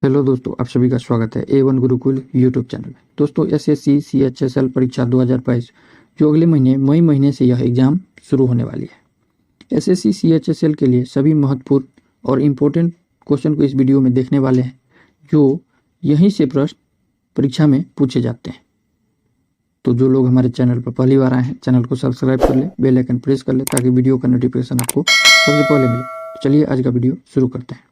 Hello दोस्तों, आप सभी का स्वागत है A1 गुरुकुल यूट्यूब चैनल में। दोस्तों, एसएससी CHSL परीक्षा 2022 जो अगले महीने मई महीने से यह एग्ज़ाम शुरू होने वाली है। एसएससी CHSL के लिए सभी महत्वपूर्ण और इम्पोर्टेंट क्वेश्चन को इस वीडियो में देखने वाले हैं, जो यहीं से प्रश्न परीक्षा में पूछे जाते हैं। तो जो लोग हमारे चैनल पर पहली बार आए हैं, चैनल को सब्सक्राइब कर ले, बेल आइकन प्रेस कर ले ताकि वीडियो का नोटिफिकेशन आपको सबसे पहले मिले। तो चलिए आज का वीडियो शुरू करते हैं।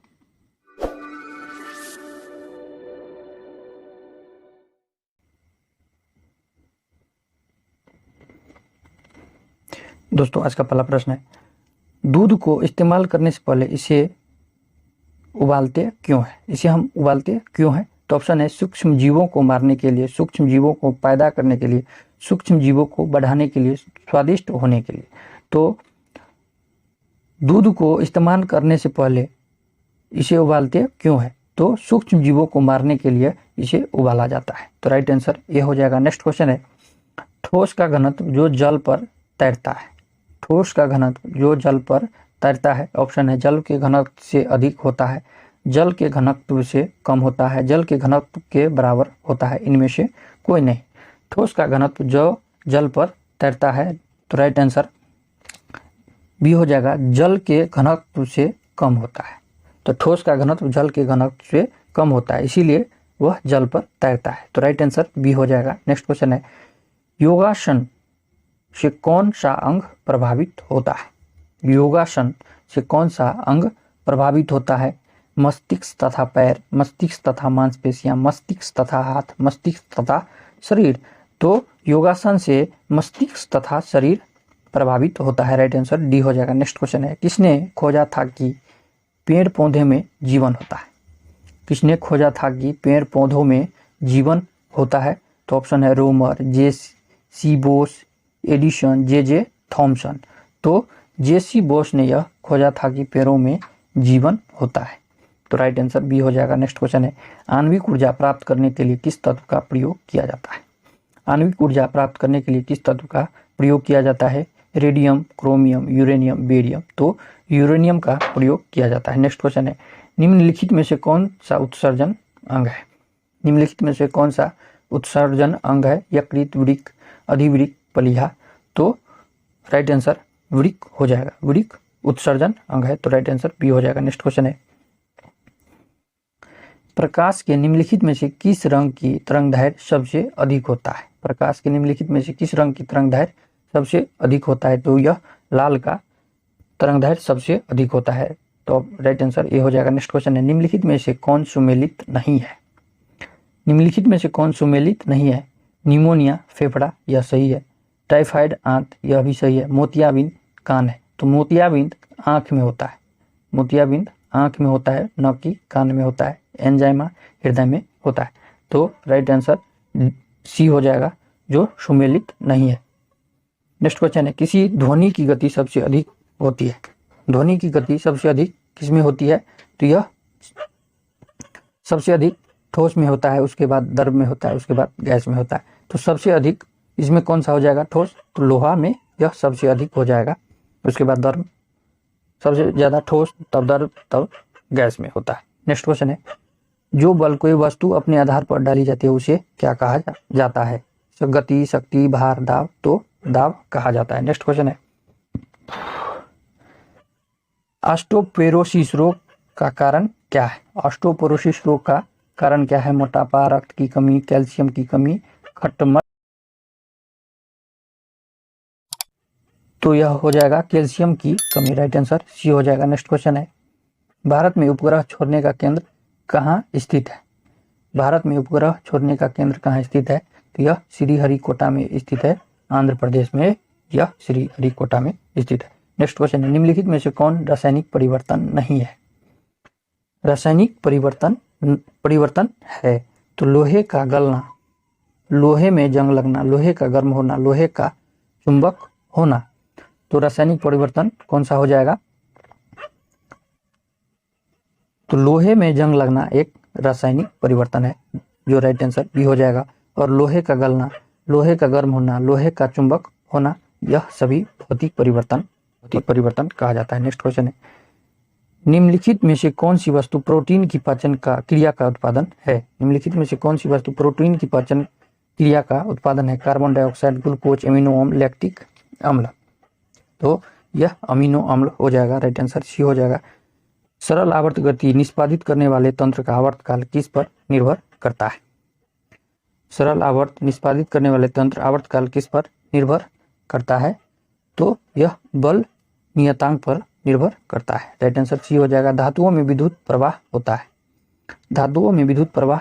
दोस्तों, आज का पहला प्रश्न है, दूध को इस्तेमाल करने से पहले इसे उबालते क्यों है? इसे हम उबालते क्यों हैं? तो ऑप्शन है सूक्ष्म जीवों को मारने के लिए, सूक्ष्म जीवों को पैदा करने के लिए, सूक्ष्म जीवों को बढ़ाने के लिए, स्वादिष्ट होने के लिए। तो दूध को इस्तेमाल करने से पहले इसे उबालते क्यों है? तो सूक्ष्म जीवों को मारने के लिए इसे उबाला जाता है। तो राइट आंसर ये हो जाएगा। नेक्स्ट क्वेश्चन है, ठोस का घनत्व जो जल पर तैरता है। ठोस का घनत्व जो जल पर तैरता है, ऑप्शन है जल के घनत्व से अधिक होता है, जल के घनत्व से कम होता है, जल के घनत्व के बराबर होता है, इनमें से कोई नहीं। ठोस का घनत्व जो जल पर तैरता है, तो राइट आंसर बी हो जाएगा, जल के घनत्व से कम होता है। तो ठोस का घनत्व जल के घनत्व से कम होता है, इसीलिए वह जल पर तैरता है। तो राइट आंसर बी हो जाएगा। नेक्स्ट क्वेश्चन है, योगासन से कौन सा अंग प्रभावित होता है? योगासन से कौन सा अंग प्रभावित होता है? मस्तिष्क तथा पैर, मस्तिष्क तथा मांसपेशियां, मस्तिष्क तथा हाथ, मस्तिष्क तथा शरीर। तो योगासन से मस्तिष्क तथा शरीर प्रभावित होता है। राइट आंसर डी हो जाएगा। नेक्स्ट क्वेश्चन है, किसने खोजा था कि पेड़ पौधे में जीवन होता है? किसने खोजा था कि पेड़ पौधों में जीवन होता है? तो ऑप्शन है रोमर, J.C. Bose, Edison, J.J. Thompson. तो J.C. बोस ने यह खोजा था कि पेड़ों में जीवन होता है। तो राइट आंसर बी हो जाएगा। नेक्स्ट क्वेश्चन है, आणविक ऊर्जा प्राप्त करने के लिए किस तत्व का प्रयोग किया जाता है? आणविक ऊर्जा प्राप्त करने के लिए किस तत्व का प्रयोग किया जाता है? Radium, chromium, uranium, barium. तो यूरेनियम का प्रयोग किया जाता है। नेक्स्ट क्वेश्चन है, निम्नलिखित में से कौन सा उत्सर्जन अंग है? निम्नलिखित में से कौन सा उत्सर्जन अंग है? यकृत, वृक्क, अधिवृक्क, प्लीहा। तो राइट आंसर वृक्क हो जाएगा। वृक्क उत्सर्जन अंग है। तो राइट आंसर बी हो जाएगा। नेक्स्ट क्वेश्चन है, प्रकाश के निम्नलिखित में से किस रंग की तरंगदैर्घ्य सबसे अधिक होता है? प्रकाश के निम्नलिखित में से किस रंग की तरंगदैर्घ्य सबसे अधिक होता है? तो यह लाल का तरंगदैर्घ्य सबसे अधिक होता है। तो राइट आंसर ये हो जाएगा। नेक्स्ट क्वेश्चन है, निम्नलिखित में से कौन सुमेलित नहीं है? निम्नलिखित में से कौन सुमेलित नहीं है? निमोनिया फेफड़ा, यह सही है। टाइफाइड आंत, यह भी सही है। मोतियाबिंद कान है। तो मोतियाबिंद आंख में होता है, मोतियाबिंद आंख में होता है, न कि कान में होता है। एंजाइमा हृदय में होता है। तो राइट आंसर सी हो जाएगा, जो सुमेलित नहीं है। नेक्स्ट क्वेश्चन है, किसी ध्वनि की गति सबसे अधिक होती है? ध्वनि की गति सबसे अधिक किसमें होती है? तो यह सबसे अधिक ठोस में होता है, उसके बाद द्रव में होता है, उसके बाद गैस में होता है। तो सबसे अधिक इसमें कौन सा हो जाएगा? ठोस। तो लोहा में यह सबसे अधिक हो जाएगा, उसके बाद द्रव, सबसे ज्यादा ठोस, तब द्रव, तब गैस में होता है। नेक्स्ट क्वेश्चन है, जो बल कोई वस्तु अपने आधार पर डाली जाती है उसे क्या कहा जाता है? गति, शक्ति, भार, दाब। तो दाब कहा जाता है। नेक्स्ट क्वेश्चन है, ऑस्टियोपोरोसिस रोग का कारण क्या है? ऑस्टियोपोरोसिस रोग का कारण क्या है? मोटापा, रक्त की कमी, कैल्शियम की कमी, खट्टमल। तो यह हो जाएगा कैल्शियम की कमी। राइट आंसर सी हो जाएगा। नेक्स्ट क्वेश्चन है, भारत में उपग्रह छोड़ने का केंद्र कहाँ स्थित है? भारत में उपग्रह छोड़ने का केंद्र कहाँ स्थित है? तो यह श्रीहरिकोटा में स्थित है, आंध्र प्रदेश में यह श्रीहरिकोटा में स्थित है। नेक्स्ट क्वेश्चन है, निम्नलिखित में से कौन रासायनिक परिवर्तन नहीं है? रासायनिक परिवर्तन है। तो लोहे का गलना, लोहे में जंग लगना, लोहे का गर्म होना, लोहे का चुंबक होना। तो रासायनिक परिवर्तन कौन सा हो जाएगा? तो लोहे में जंग लगना एक रासायनिक परिवर्तन है, जो राइट आंसर भी हो जाएगा। और लोहे का गलना, लोहे का गर्म होना, लोहे का चुंबक होना, यह सभी भौतिक परिवर्तन कहा जाता है। नेक्स्ट क्वेश्चन है, निम्नलिखित में से कौन सी वस्तु प्रोटीन की पाचन का क्रिया का उत्पादन है? निम्नलिखित में से कौन सी वस्तु प्रोटीन की पाचन क्रिया का उत्पादन है? कार्बन डाइऑक्साइड, ग्लूकोज, एमिनो अम्ल, लैक्टिक अम्ल। तो यह अमीनो अम्ल हो जाएगा, राइट आंसर सी हो जाएगा। सरल आवर्त गति निष्पादित करने वाले तंत्र का आवर्तकाल किस पर निर्भर करता है? सरल आवर्त निष्पादित करने वाले तंत्र आवर्तकाल किस पर निर्भर करता है? तो यह बल नियतांक पर निर्भर करता है, राइट आंसर सी हो जाएगा। धातुओं में विद्युत प्रवाह होता है। धातुओं में विद्युत प्रवाह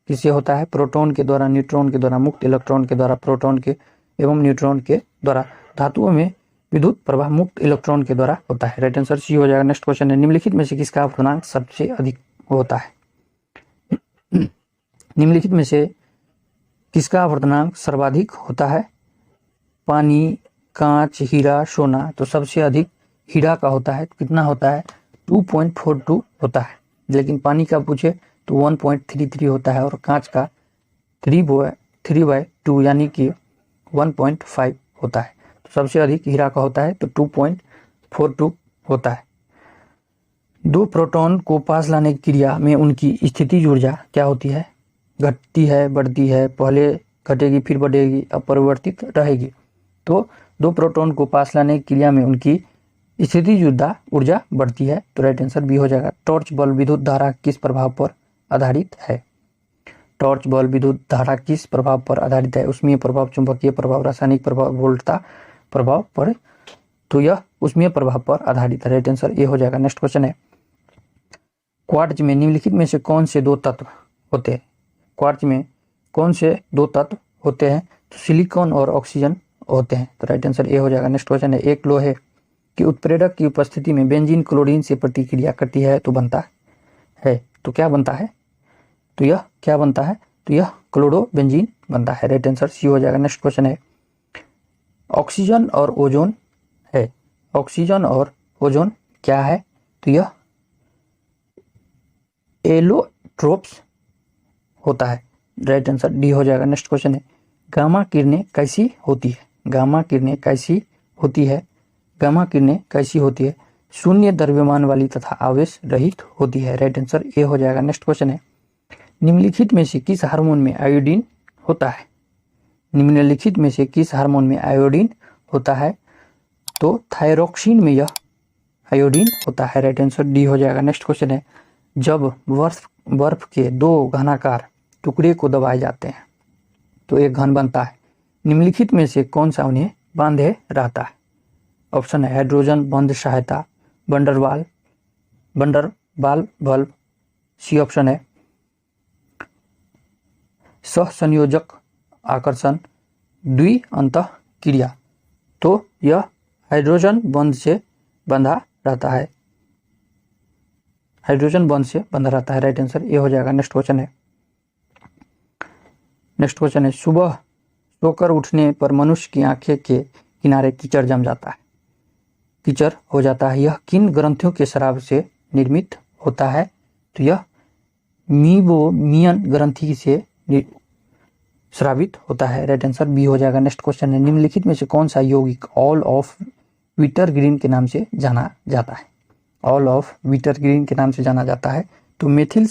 किससे होता है? प्रोटॉन के द्वारा, न्यूट्रॉन के द्वारा, मुक्त इलेक्ट्रॉन के द्वारा, प्रोटॉन के एवं न्यूट्रॉन के द्वारा। धातुओं में विद्युत प्रवाह मुक्त इलेक्ट्रॉन के द्वारा होता है, राइट आंसर सी हो जाएगा। नेक्स्ट क्वेश्चन है, निम्नलिखित में से किसका अपवर्तनांक सबसे अधिक होता है? निम्नलिखित में से किसका अपवर्तनांक सर्वाधिक होता है? पानी, कांच, हीरा, सोना। तो सबसे अधिक हीरा का होता है। कितना होता है? 2.42 होता है। लेकिन पानी का पूछे तो 1.33 होता है और कांच का 3/2 यानी कि 1.5 होता है। तो सबसे अधिक हीरा का होता है तो 2.42 होता है। दो प्रोटॉन को पास लाने की क्रिया में उनकी स्थितिज ऊर्जा क्या होती है? घटती है, बढ़ती है, पहले घटेगी फिर बढ़ेगी, अपरिवर्तित रहेगी। तो दो प्रोटॉन को पास लाने की क्रिया में उनकी स्थितिज ऊर्जा बढ़ती है, तो राइट आंसर बी हो जाएगा। टॉर्च बल्ब विद्युत धारा किस प्रभाव पर आधारित है? टॉर्च बल्ब विद्युत धारा किस प्रभाव पर आधारित है? उष्मीय प्रभाव, चुंबकीय प्रभाव, रासायनिक प्रभाव, वोल्टता प्रभाव पर। तो यह उष्मीय प्रभाव पर आधारित है, राइट आंसर ए हो जाएगा। नेक्स्ट क्वेश्चन है, क्वार्ट्ज में निम्नलिखित में से कौन से दो तत्व होते हैं? क्वार्ट्ज में कौन से दो तत्व होते हैं? तो सिलिकॉन और ऑक्सीजन होते हैं, तो राइट आंसर ए हो जाएगा। नेक्स्ट क्वेश्चन है, एक लोहे कि उत्प्रेरक की उपस्थिति में बेंजीन क्लोरीन से प्रतिक्रिया करती है तो बनता है, तो क्या बनता है? तो यह क्या बनता है? तो यह क्लोरोबेंजीन बनता है, राइट आंसर सी हो जाएगा। नेक्स्ट क्वेश्चन है, ऑक्सीजन और ओजोन है। ऑक्सीजन और ओजोन क्या है? तो यह एलोट्रोप्स होता है, राइट आंसर डी हो जाएगा। नेक्स्ट क्वेश्चन है, गामा किरणें कैसी होती है? गामा किरणें कैसी होती है? गामा किरणें कैसी होती है? शून्य द्रव्यमान वाली तथा आवेश रहित होती है, राइट आंसर ए हो जाएगा। नेक्स्ट क्वेश्चन है, निम्नलिखित में से किस हार्मोन में आयोडीन होता है? निम्नलिखित में से किस हार्मोन में आयोडीन होता है? तो थायरोक्सिन में यह आयोडीन होता है, राइट आंसर डी हो जाएगा। नेक्स्ट क्वेश्चन है, जब बर्फ के दो घनाकार टुकड़े को दबाए जाते हैं तो एक घन बनता है। निम्नलिखित में से कौन सा उन्हें बांधे रहता है? ऑप्शन है हाइड्रोजन बंध सहायता, वंडरवाल बल्ब। सी ऑप्शन है सहसंयोजक आकर्षण, द्विअंतः क्रिया। तो यह हाइड्रोजन बंध से बंधा रहता है, हाइड्रोजन बंध से बंधा रहता है, राइट आंसर ये हो जाएगा। नेक्स्ट क्वेश्चन है, सुबह सोकर उठने पर मनुष्य की आंखें के किनारे कीचड़ जम जाता है, कीचड़ हो जाता है। यह किन ग्रंथियों के स्राव से निर्मित होता है? तो यह मीबोमियन ग्रंथि से स्रावित होता है, राइट आंसर बी हो जाएगा। नेक्स्ट क्वेश्चन है, निम्नलिखित में से कौन सा यौगिक ऑल ऑफ विटरग्रीन के नाम से जाना जाता है? ऑल ऑफ विटरग्रीन के नाम से जाना जाता है तो मेथिल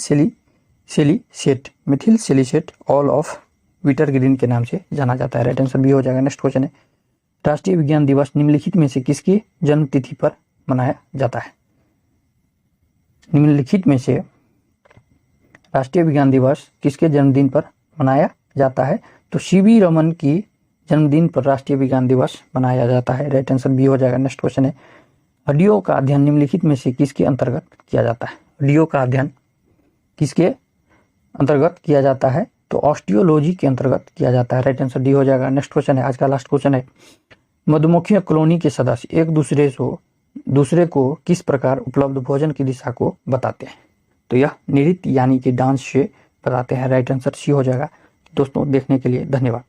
सेलिसेट ऑल ऑफ विटरग्रीन के नाम से जाना जाता है, राइट आंसर बी हो जाएगा। नेक्स्ट क्वेश्चन है, राष्ट्रीय विज्ञान दिवस निम्नलिखित में से किसकी जन्म तिथि पर मनाया जाता है? निम्नलिखित में से राष्ट्रीय विज्ञान दिवस किसके जन्मदिन पर मनाया जाता है? तो सीवी रमन की जन्मदिन पर राष्ट्रीय विज्ञान दिवस मनाया जाता है, राइट आंसर बी हो जाएगा। नेक्स्ट क्वेश्चन है, हड्डियों का अध्ययन निम्नलिखित में से किसके अंतर्गत किया जाता है? हड्डियों का अध्ययन किसके अंतर्गत किया जाता है? तो ऑस्टियोलॉजी के अंतर्गत किया जाता है, राइट आंसर डी हो जाएगा। नेक्स्ट क्वेश्चन है, आज का लास्ट क्वेश्चन है, मधुमक्खी कॉलोनी के सदस्य एक दूसरे को किस प्रकार उपलब्ध भोजन की दिशा को बताते हैं? तो यह नृत्य यानी कि डांस से बताते हैं, राइट आंसर सी हो जाएगा। दोस्तों देखने के लिए धन्यवाद।